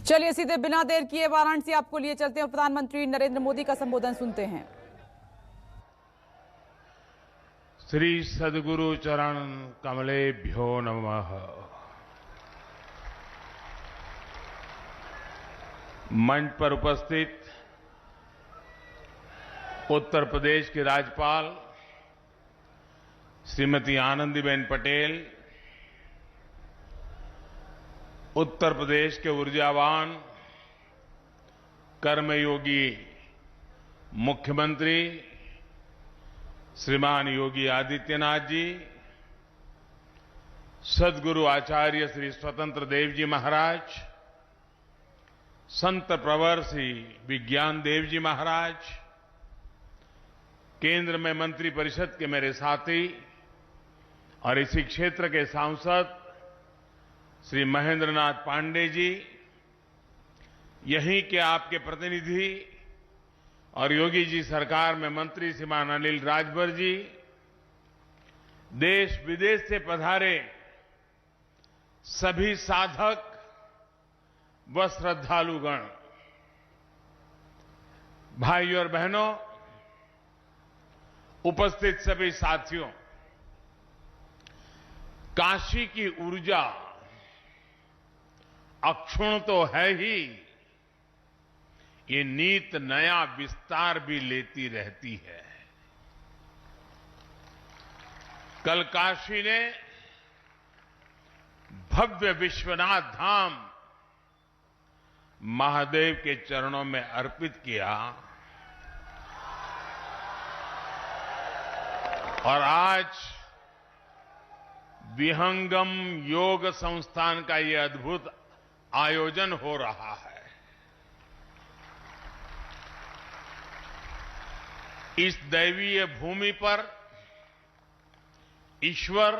चलिए सीधे बिना देर किए वाराणसी आपको लिए चलते हैं। प्रधानमंत्री नरेंद्र मोदी का संबोधन सुनते हैं। श्री सद्गुरु चरण कमलेभ्यो नमः। मंच पर उपस्थित उत्तर प्रदेश की राज्यपाल श्रीमती आनंदीबेन पटेल, उत्तर प्रदेश के ऊर्जावान कर्मयोगी मुख्यमंत्री श्रीमान योगी आदित्यनाथ जी, सद्गुरु आचार्य श्री स्वतंत्र देव जी महाराज, संत प्रवर श्री विज्ञान देव जी महाराज, केंद्र में मंत्री परिषद के मेरे साथी और इसी क्षेत्र के सांसद श्री महेंद्र नाथ पांडे जी, यहीं के आपके प्रतिनिधि और योगी जी सरकार में मंत्री श्रीमान अनिल राजभर जी, देश विदेश से पधारे सभी साधक व श्रद्धालुगण, भाइयों और बहनों, उपस्थित सभी साथियों, काशी की ऊर्जा अक्षुण्ण तो है ही, ये नित नया विस्तार भी लेती रहती है। कल काशी ने भव्य विश्वनाथ धाम महादेव के चरणों में अर्पित किया और आज विहंगम योग संस्थान का ये अद्भुत आयोजन हो रहा है। इस दैवीय भूमि पर ईश्वर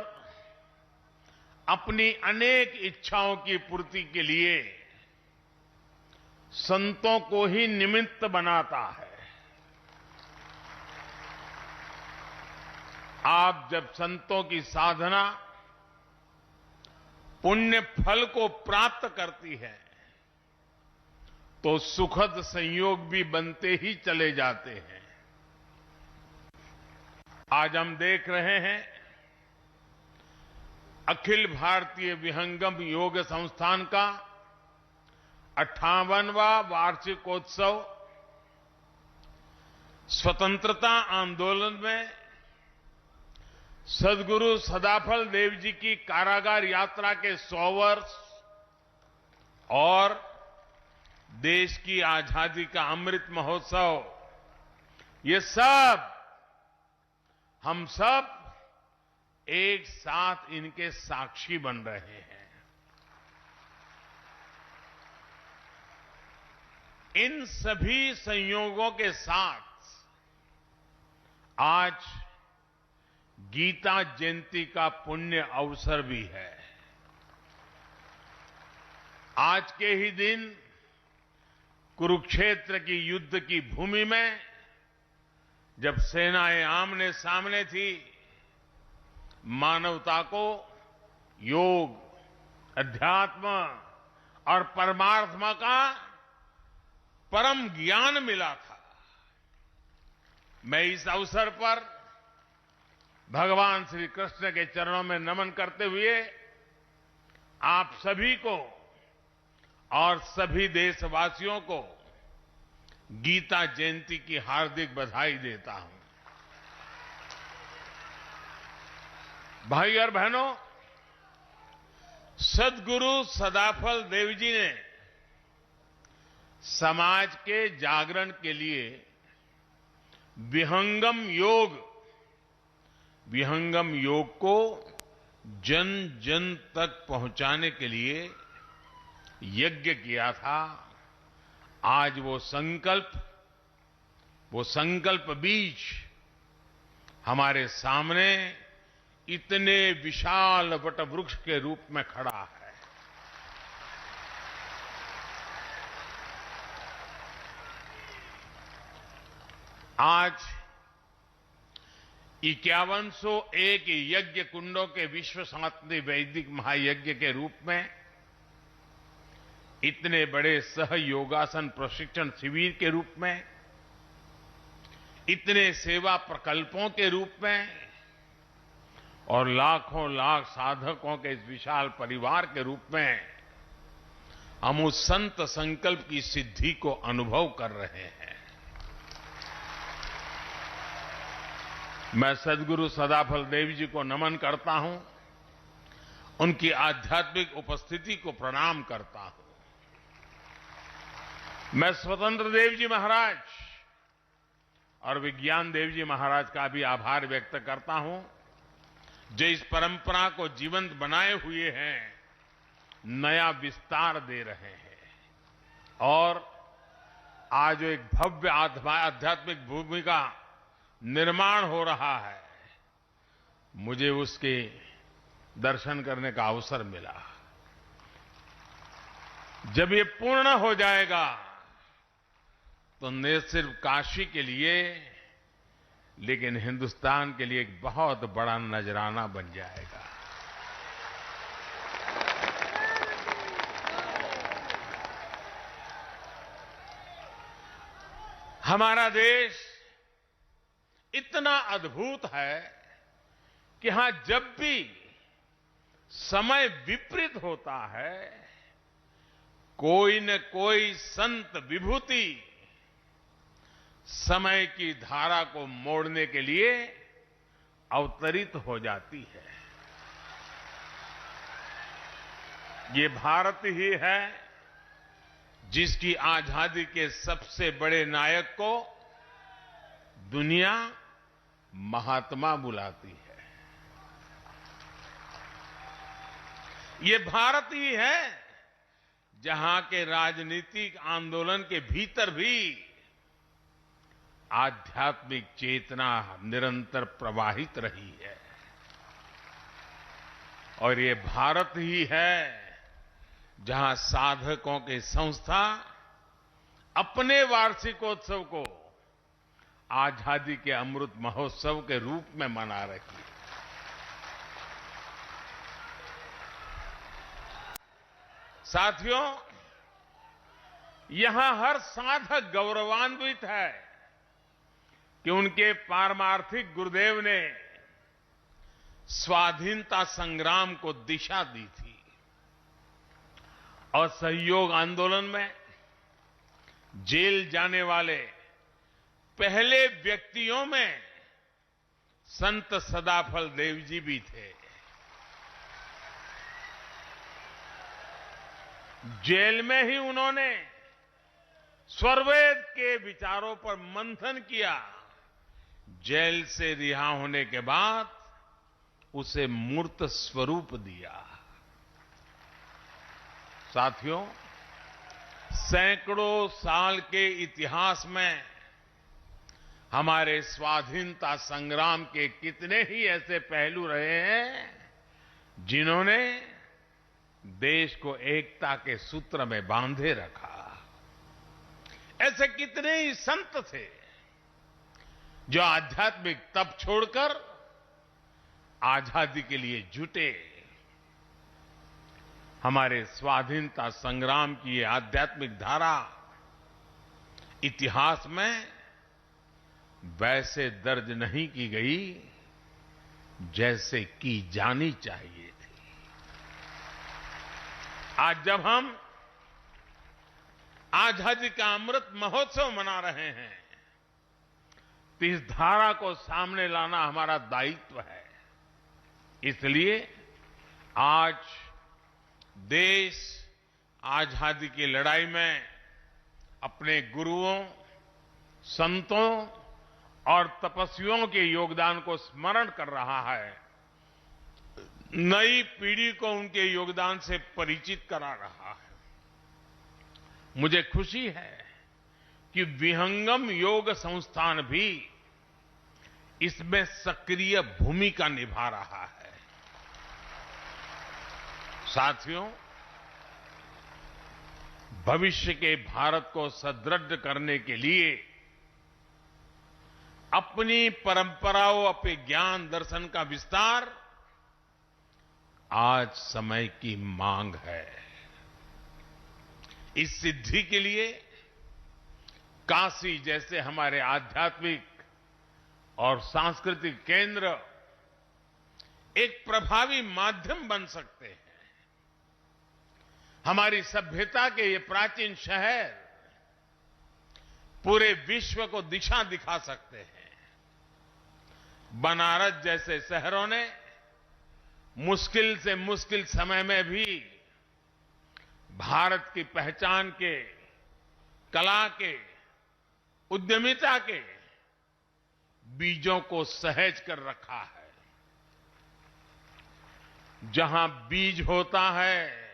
अपनी अनेक इच्छाओं की पूर्ति के लिए संतों को ही निमित्त बनाता है। आप जब संतों की साधना पुण्य फल को प्राप्त करती है तो सुखद संयोग भी बनते ही चले जाते हैं। आज हम देख रहे हैं अखिल भारतीय विहंगम योग संस्थान का 58वां वार्षिकोत्सव स्वतंत्रता आंदोलन में सद्गुरु सदाफल देव जी की कारागार यात्रा के 100 वर्ष और देश की आजादी का अमृत महोत्सव, ये सब हम सब एक साथ इनके साक्षी बन रहे हैं। इन सभी संयोगों के साथ आज गीता जयंती का पुण्य अवसर भी है। आज के ही दिन कुरुक्षेत्र की युद्ध की भूमि में जब सेनाएं आमने सामने थी, मानवता को योग, अध्यात्म और परमात्मा का परम ज्ञान मिला था। मैं इस अवसर पर भगवान श्री कृष्ण के चरणों में नमन करते हुए आप सभी को और सभी देशवासियों को गीता जयंती की हार्दिक बधाई देता हूं। भाई और बहनों, सद्गुरु सदाफल देव जी ने समाज के जागरण के लिए विहंगम योग को जन जन तक पहुंचाने के लिए यज्ञ किया था। आज वो संकल्प बीज हमारे सामने इतने विशाल वटवृक्ष के रूप में खड़ा है। आज 5101 यज्ञ कुंडों के विश्व शांति वैदिक महायज्ञ के रूप में इतने बड़े सहयोगासन प्रशिक्षण शिविर के रूप में, इतने सेवा प्रकल्पों के रूप में और लाखों लाख साधकों के इस विशाल परिवार के रूप में हम उस संत संकल्प की सिद्धि को अनुभव कर रहे हैं। मैं सद्गुरु सदाफल देव जी को नमन करता हूं, उनकी आध्यात्मिक उपस्थिति को प्रणाम करता हूं। मैं स्वतंत्र देव जी महाराज और विज्ञान देव जी महाराज का भी आभार व्यक्त करता हूं, जो इस परंपरा को जीवंत बनाए हुए हैं, नया विस्तार दे रहे हैं और आज एक भव्य आध्यात्मिक भूमि का निर्माण हो रहा है। मुझे उसके दर्शन करने का अवसर मिला। जब ये पूर्ण हो जाएगा तो न सिर्फ काशी के लिए लेकिन हिंदुस्तान के लिए एक बहुत बड़ा नजराना बन जाएगा। हमारा देश इतना अद्भुत है कि हां जब भी समय विपरीत होता है, कोई न कोई संत विभूति समय की धारा को मोड़ने के लिए अवतरित हो जाती है। ये भारत ही है जिसकी आजादी के सबसे बड़े नायक को दुनिया महात्मा बुलाती है। ये भारत ही है जहां के राजनीतिक आंदोलन के भीतर भी आध्यात्मिक चेतना निरंतर प्रवाहित रही है। और ये भारत ही है जहां साधकों की संस्था अपने वार्षिकोत्सव को आजादी के अमृत महोत्सव के रूप में मना रही है। साथियों, यहां हर साधक गौरवान्वित है कि उनके पारमार्थिक गुरुदेव ने स्वाधीनता संग्राम को दिशा दी थी और सहयोग आंदोलन में जेल जाने वाले पहले व्यक्तियों में संत सदाफल देव जी भी थे। जेल में ही उन्होंने स्वरवेद के विचारों पर मंथन किया। जेल से रिहा होने के बाद उसे मूर्त स्वरूप दिया। साथियों, सैकड़ों साल के इतिहास में हमारे स्वाधीनता संग्राम के कितने ही ऐसे पहलू रहे हैं जिन्होंने देश को एकता के सूत्र में बांधे रखा। ऐसे कितने ही संत थे जो आध्यात्मिक तप छोड़कर आजादी के लिए जुटे। हमारे स्वाधीनता संग्राम की ये आध्यात्मिक धारा इतिहास में वैसे दर्ज नहीं की गई जैसे की जानी चाहिए थी। आज जब हम आजादी का अमृत महोत्सव मना रहे हैं तो इस धारा को सामने लाना हमारा दायित्व है। इसलिए आज देश आजादी की लड़ाई में अपने गुरुओं, संतों और तपस्वियों के योगदान को स्मरण कर रहा है। नई पीढ़ी को उनके योगदान से परिचित करा रहा है। मुझे खुशी है कि विहंगम योग संस्थान भी इसमें सक्रिय भूमिका निभा रहा है। साथियों, भविष्य के भारत को सुदृढ़ करने के लिए अपनी परंपराओं, अपने ज्ञान दर्शन का विस्तार आज समय की मांग है। इस सिद्धि के लिए काशी जैसे हमारे आध्यात्मिक और सांस्कृतिक केंद्र एक प्रभावी माध्यम बन सकते हैं। हमारी सभ्यता के ये प्राचीन शहर पूरे विश्व को दिशा दिखा सकते हैं। बनारस जैसे शहरों ने मुश्किल से मुश्किल समय में भी भारत की पहचान के, कला के, उद्यमिता के बीजों को सहेज कर रखा है। जहां बीज होता है,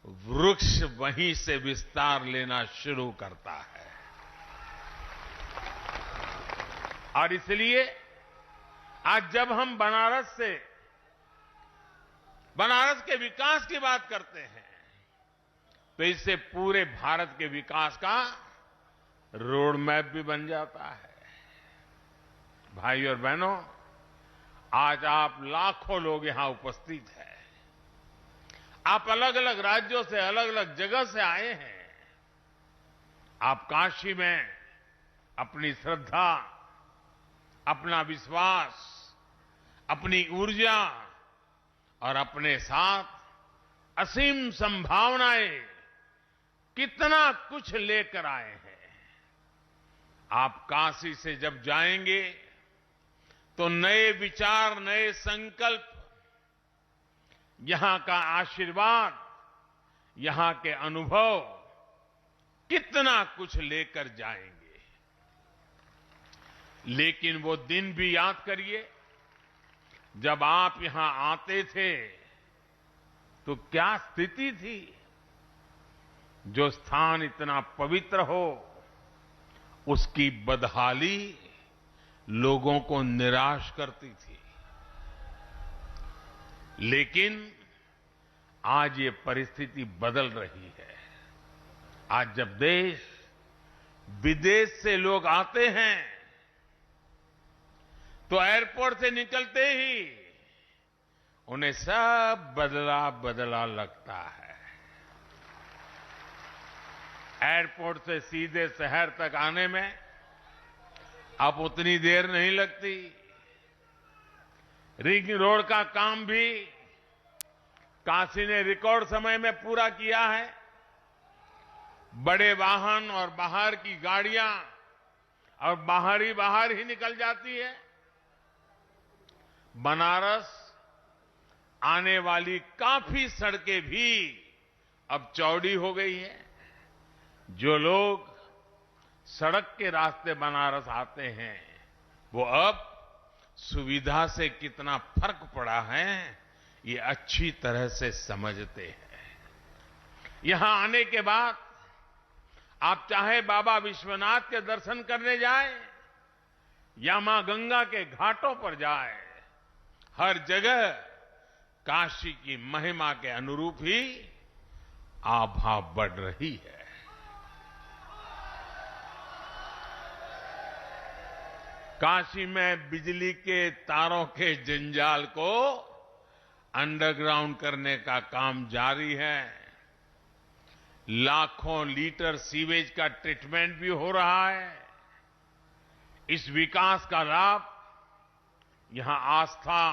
वृक्ष वहीं से विस्तार लेना शुरू करता है। और इसलिए आज जब हम बनारस के विकास की बात करते हैं, तो इससे पूरे भारत के विकास का रोड मैप भी बन जाता है। भाई और बहनों, आज आप लाखों लोग यहां उपस्थित हैं। आप अलग अलग राज्यों से, अलग अलग जगह से आए हैं। आप काशी में अपनी श्रद्धा, अपना विश्वास, अपनी ऊर्जा और अपने साथ असीम संभावनाएं कितना कुछ लेकर आए हैं। आप काशी से जब जाएंगे तो नए विचार, नए संकल्प, यहां का आशीर्वाद, यहां के अनुभव कितना कुछ लेकर जाएंगे। लेकिन वो दिन भी याद करिए, जब आप यहां आते थे तो क्या स्थिति थी। जो स्थान इतना पवित्र हो, उसकी बदहाली लोगों को निराश करती थी। लेकिन आज ये परिस्थिति बदल रही है। आज जब देश विदेश से लोग आते हैं तो एयरपोर्ट से निकलते ही उन्हें सब बदला बदला लगता है। एयरपोर्ट से सीधे शहर तक आने में अब उतनी देर नहीं लगती। रिंग रोड का काम भी काशी ने रिकॉर्ड समय में पूरा किया है। बड़े वाहन और बाहर की गाड़ियां और बाहर ही निकल जाती है। बनारस आने वाली काफी सड़कें भी अब चौड़ी हो गई हैं। जो लोग सड़क के रास्ते बनारस आते हैं, वो अब सुविधा से कितना फर्क पड़ा है, ये अच्छी तरह से समझते हैं। यहां आने के बाद आप चाहे बाबा विश्वनाथ के दर्शन करने जाएं या मां गंगा के घाटों पर जाएं, हर जगह काशी की महिमा के अनुरूप ही आभा बढ़ रही है। काशी में बिजली के तारों के जंजाल को अंडरग्राउंड करने का काम जारी है। लाखों लीटर सीवेज का ट्रीटमेंट भी हो रहा है। इस विकास का लाभ यहां आस्था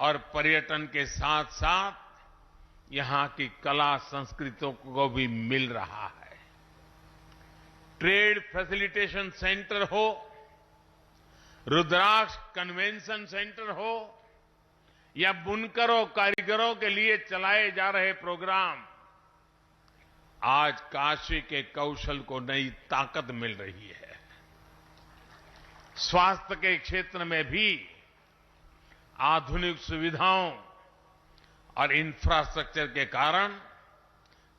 और पर्यटन के साथ साथ यहां की कला संस्कृतियों को भी मिल रहा है। ट्रेड फैसिलिटेशन सेंटर हो, रुद्राक्ष कन्वेंशन सेंटर हो या बुनकरों, कारीगरों के लिए चलाए जा रहे प्रोग्राम, आज काशी के कौशल को नई ताकत मिल रही है। स्वास्थ्य के क्षेत्र में भी आधुनिक सुविधाओं और इंफ्रास्ट्रक्चर के कारण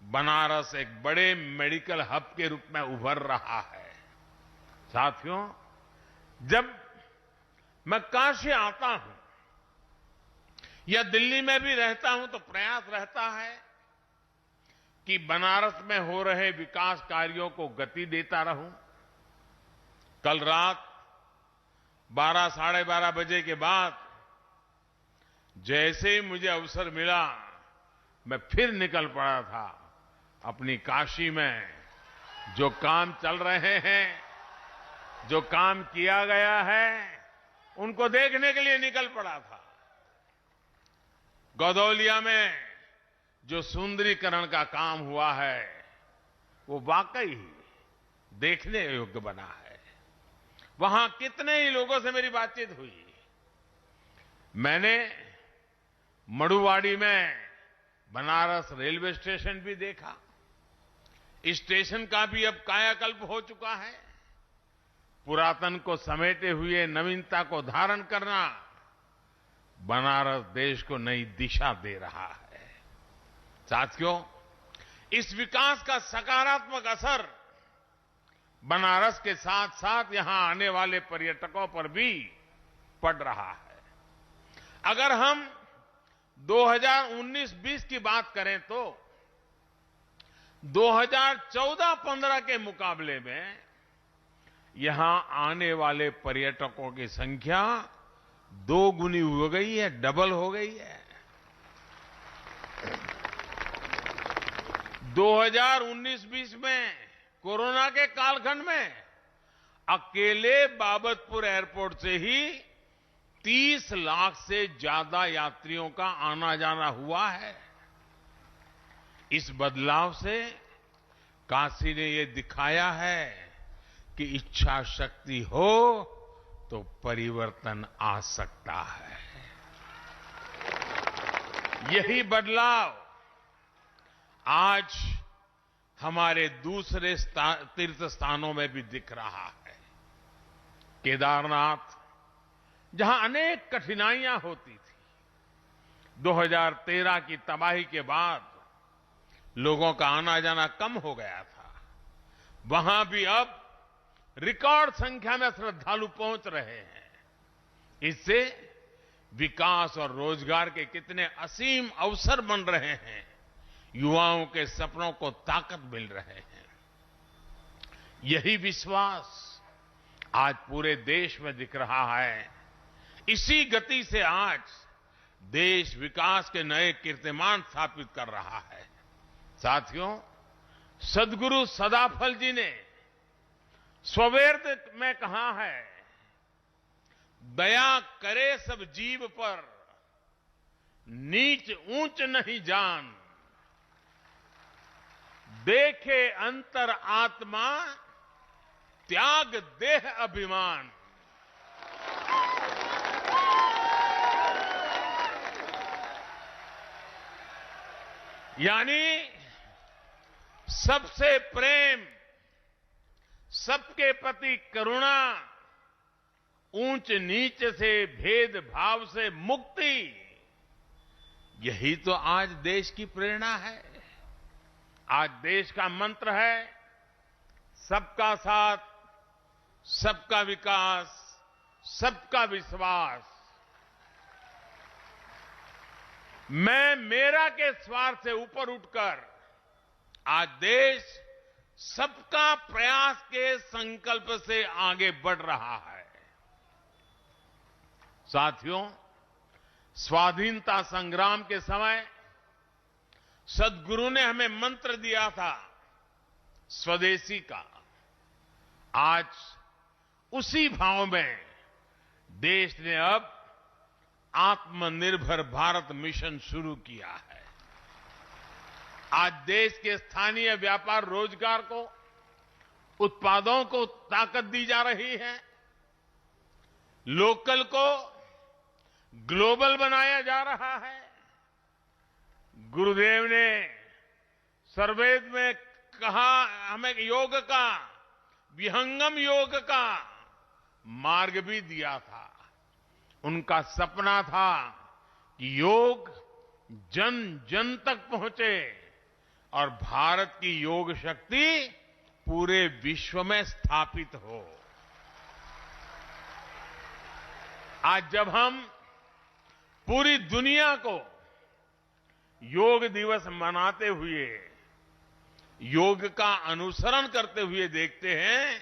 बनारस एक बड़े मेडिकल हब के रूप में उभर रहा है। साथियों, जब मैं काशी आता हूं या दिल्ली में भी रहता हूं तो प्रयास रहता है कि बनारस में हो रहे विकास कार्यों को गति देता रहूं। कल रात 12, साढ़े 12 बजे के बाद जैसे ही मुझे अवसर मिला, मैं फिर निकल पड़ा था अपनी काशी में जो काम चल रहे हैं, जो काम किया गया है, उनको देखने के लिए निकल पड़ा था। गौदौलिया में जो सुंदरीकरण का काम हुआ है, वो वाकई देखने योग्य बना है। वहां कितने ही लोगों से मेरी बातचीत हुई। मैंने मड़ुवाड़ी में बनारस रेलवे स्टेशन भी देखा। इस स्टेशन का भी अब कायाकल्प हो चुका है। पुरातन को समेटे हुए नवीनता को धारण करना बनारस देश को नई दिशा दे रहा है। साथियों, इस विकास का सकारात्मक असर बनारस के साथ साथ यहां आने वाले पर्यटकों पर भी पड़ रहा है। अगर हम 2019-20 की बात करें तो 2014-15 के मुकाबले में यहां आने वाले पर्यटकों की संख्या 2 गुनी हो गई है, डबल हो गई है। 2019-20 में कोरोना के कालखंड में अकेले बाबतपुर एयरपोर्ट से ही 30 लाख से ज्यादा यात्रियों का आना जाना हुआ है। इस बदलाव से काशी ने ये दिखाया है कि इच्छा शक्ति हो तो परिवर्तन आ सकता है। यही बदलाव आज हमारे दूसरे तीर्थ स्थानों में भी दिख रहा है। केदारनाथ, जहां अनेक कठिनाइयां होती थी, 2013 की तबाही के बाद लोगों का आना जाना कम हो गया था। वहां भी अब रिकॉर्ड संख्या में श्रद्धालु पहुंच रहे हैं। इससे विकास और रोजगार के कितने असीम अवसर बन रहे हैं। युवाओं के सपनों को ताकत मिल रहे हैं। यही विश्वास आज पूरे देश में दिख रहा है। इसी गति से आज देश विकास के नए कीर्तिमान स्थापित कर रहा है। साथियों, सद्गुरु सदाफल जी ने स्ववेद में कहा है, दया करे सब जीव पर, नीच ऊंच नहीं जान, देखे अंतर आत्मा, त्याग देह अभिमान। यानी सबसे प्रेम, सबके प्रति करुणा, ऊंच नीच से भेदभाव से मुक्ति, यही तो आज देश की प्रेरणा है। आज देश का मंत्र है सबका साथ, सबका विकास, सबका विश्वास। मैं मेरा के स्वार्थ से ऊपर उठकर आज देश सबका प्रयास के संकल्प से आगे बढ़ रहा है। साथियों, स्वाधीनता संग्राम के समय सद्गुरु ने हमें मंत्र दिया था स्वदेशी का। आज उसी भाव में देश ने अब आत्मनिर्भर भारत मिशन शुरू किया है। आज देश के स्थानीय व्यापार रोजगार को, उत्पादों को ताकत दी जा रही है। लोकल को ग्लोबल बनाया जा रहा है। गुरुदेव ने सर्वेद में कहा, हमें योग का, विहंगम योग का मार्ग भी दिया था। उनका सपना था कि योग जन जन तक पहुंचे और भारत की योग शक्ति पूरे विश्व में स्थापित हो। आज जब हम पूरी दुनिया को योग दिवस मनाते हुए, योग का अनुसरण करते हुए देखते हैं,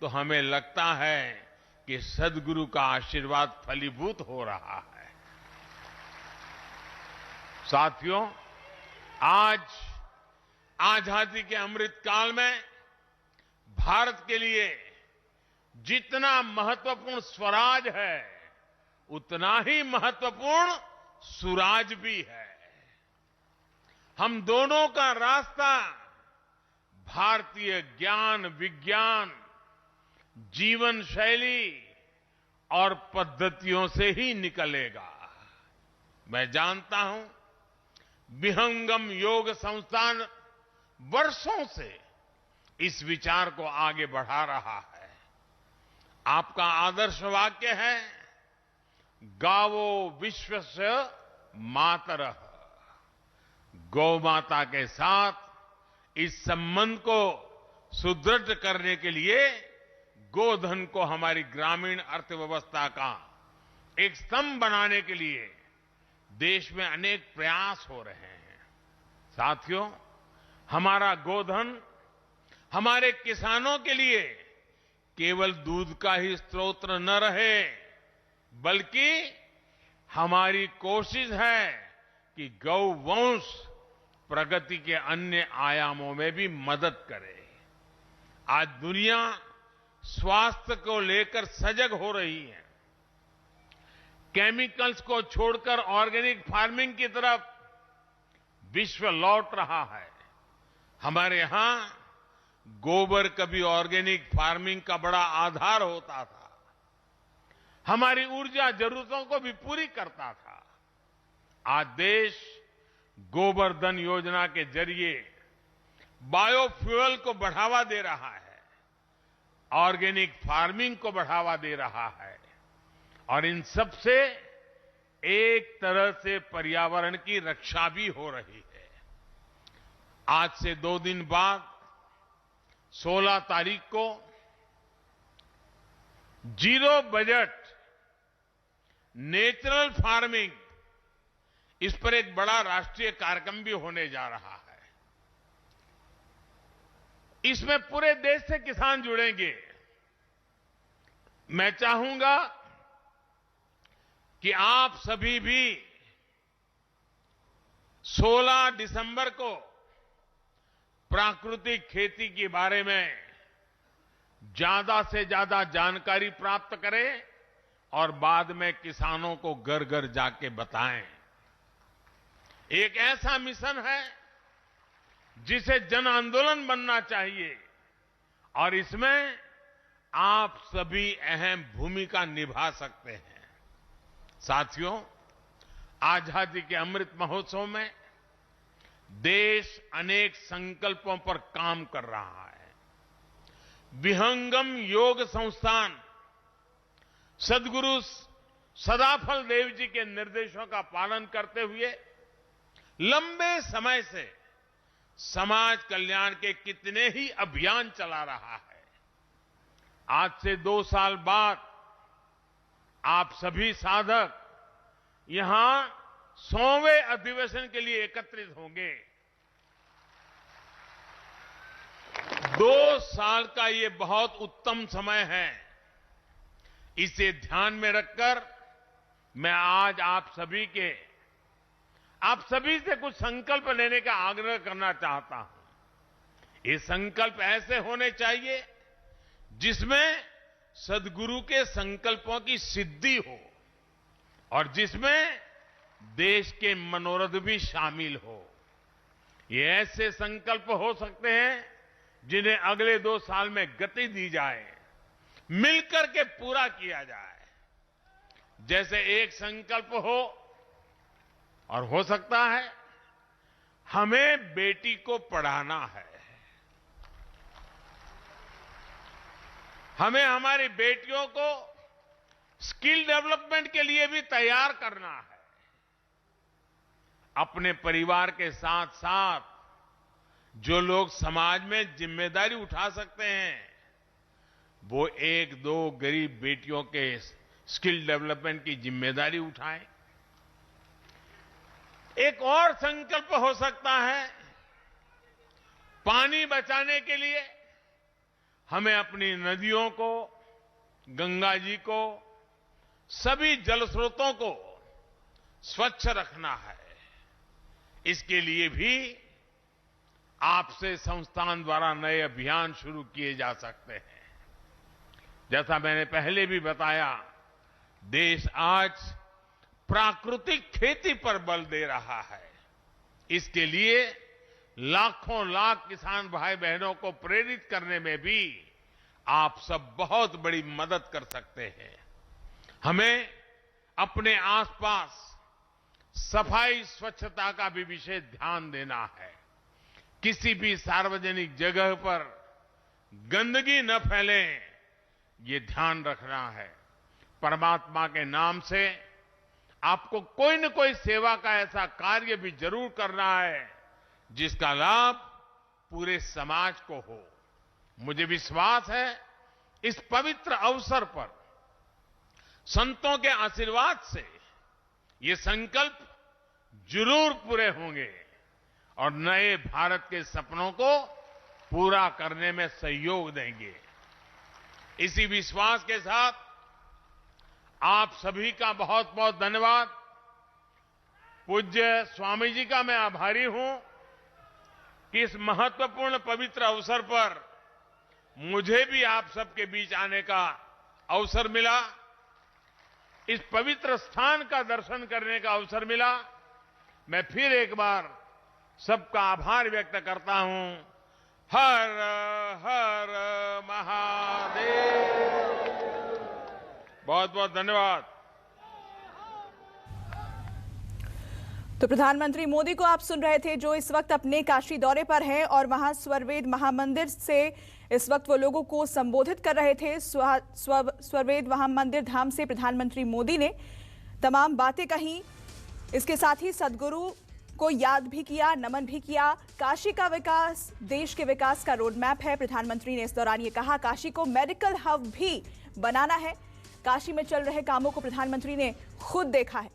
तो हमें लगता है कि सद्गुरु का आशीर्वाद फलीभूत हो रहा है। साथियों, आज आजादी के अमृत काल में भारत के लिए जितना महत्वपूर्ण स्वराज है उतना ही महत्वपूर्ण सुराज भी है। हम दोनों का रास्ता भारतीय ज्ञान विज्ञान जीवन शैली और पद्धतियों से ही निकलेगा। मैं जानता हूं विहंगम योग संस्थान वर्षों से इस विचार को आगे बढ़ा रहा है। आपका आदर्श वाक्य है गावो विश्वस्य मातरः। गौ माता के साथ इस संबंध को सुदृढ़ करने के लिए गोधन को हमारी ग्रामीण अर्थव्यवस्था का एक स्तंभ बनाने के लिए देश में अनेक प्रयास हो रहे हैं। साथियों, हमारा गोधन हमारे किसानों के लिए केवल दूध का ही स्रोत न रहे, बल्कि हमारी कोशिश है कि गौवंश प्रगति के अन्य आयामों में भी मदद करे। आज दुनिया स्वास्थ्य को लेकर सजग हो रही है। केमिकल्स को छोड़कर ऑर्गेनिक फार्मिंग की तरफ विश्व लौट रहा है। हमारे यहां गोबर कभी ऑर्गेनिक फार्मिंग का बड़ा आधार होता था, हमारी ऊर्जा जरूरतों को भी पूरी करता था। आज देश गोबर्धन योजना के जरिए बायोफ्यूल को बढ़ावा दे रहा है, ऑर्गेनिक फार्मिंग को बढ़ावा दे रहा है और इन सब से एक तरह से पर्यावरण की रक्षा भी हो रही है। आज से 2 दिन बाद 16 तारीख को जीरो बजट नेचुरल फार्मिंग, इस पर एक बड़ा राष्ट्रीय कार्यक्रम भी होने जा रहा है। इसमें पूरे देश से किसान जुड़ेंगे। मैं चाहूंगा कि आप सभी भी 16 दिसंबर को प्राकृतिक खेती के बारे में ज्यादा से ज्यादा जानकारी प्राप्त करें और बाद में किसानों को घर घर जाके बताएं। एक ऐसा मिशन है जिसे जन आंदोलन बनना चाहिए और इसमें आप सभी अहम भूमिका निभा सकते हैं। साथियों, आजादी के अमृत महोत्सव में देश अनेक संकल्पों पर काम कर रहा है। विहंगम योग संस्थान सदगुरु सदाफल देव जी के निर्देशों का पालन करते हुए लंबे समय से समाज कल्याण के कितने ही अभियान चला रहा है। आज से 2 साल बाद आप सभी साधक यहां 100वें अधिवेशन के लिए एकत्रित होंगे। 2 साल का ये बहुत उत्तम समय है। इसे ध्यान में रखकर मैं आज आप सभी से कुछ संकल्प लेने का आग्रह करना चाहता हूं। ये संकल्प ऐसे होने चाहिए जिसमें सदगुरु के संकल्पों की सिद्धि हो और जिसमें देश के मनोरथ भी शामिल हो। ये ऐसे संकल्प हो सकते हैं जिन्हें अगले 2 साल में गति दी जाए, मिलकर के पूरा किया जाए। जैसे एक संकल्प हो और हो सकता है हमें बेटी को पढ़ाना है, हमें हमारी बेटियों को स्किल डेवलपमेंट के लिए भी तैयार करना है। अपने परिवार के साथ साथ जो लोग समाज में जिम्मेदारी उठा सकते हैं वो 1-2 गरीब बेटियों के स्किल डेवलपमेंट की जिम्मेदारी उठाएं। एक और संकल्प हो सकता है, पानी बचाने के लिए हमें अपनी नदियों को, गंगा जी को, सभी जल स्रोतों को स्वच्छ रखना है। इसके लिए भी आपसे संस्थान द्वारा नए अभियान शुरू किए जा सकते हैं। जैसा मैंने पहले भी बताया, देश आज प्राकृतिक खेती पर बल दे रहा है। इसके लिए लाखों लाख किसान भाई बहनों को प्रेरित करने में भी आप सब बहुत बड़ी मदद कर सकते हैं। हमें अपने आसपास सफाई स्वच्छता का भी विशेष ध्यान देना है। किसी भी सार्वजनिक जगह पर गंदगी न फैले, ये ध्यान रखना है। परमात्मा के नाम से आपको कोई न कोई सेवा का ऐसा कार्य भी जरूर करना है जिसका लाभ पूरे समाज को हो। मुझे विश्वास है इस पवित्र अवसर पर संतों के आशीर्वाद से ये संकल्प जरूर पूरे होंगे और नए भारत के सपनों को पूरा करने में सहयोग देंगे। इसी विश्वास के साथ आप सभी का बहुत बहुत धन्यवाद। पूज्य स्वामी जी का मैं आभारी हूं कि इस महत्वपूर्ण पवित्र अवसर पर मुझे भी आप सबके बीच आने का अवसर मिला, इस पवित्र स्थान का दर्शन करने का अवसर मिला। मैं फिर एक बार सबका आभार व्यक्त करता हूं। हर हर महादेव। बहुत बहुत धन्यवाद। तो प्रधानमंत्री मोदी को आप सुन रहे थे, जो इस वक्त अपने काशी दौरे पर हैं और वहां स्वरवेद महामंदिर से इस वक्त वो लोगों को संबोधित कर रहे थे। स्वरवेद महामंदिर धाम से प्रधानमंत्री मोदी ने तमाम बातें कही। इसके साथ ही सदगुरु को याद भी किया, नमन भी किया। काशी का विकास देश के विकास का रोड मैप है। प्रधानमंत्री ने इस दौरान ये कहा, काशी को मेडिकल हब भी बनाना है। काशी में चल रहे कामों को प्रधानमंत्री ने खुद देखा है।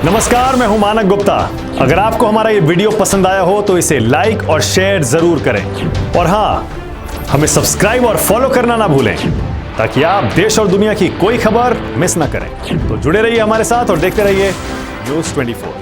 नमस्कार, मैं हूं मानक गुप्ता। अगर आपको हमारा ये वीडियो पसंद आया हो तो इसे लाइक और शेयर जरूर करें और हां, हमें सब्सक्राइब और फॉलो करना ना भूलें ताकि आप देश और दुनिया की कोई खबर मिस ना करें। तो जुड़े रहिए हमारे साथ और देखते रहिए न्यूज़ 24।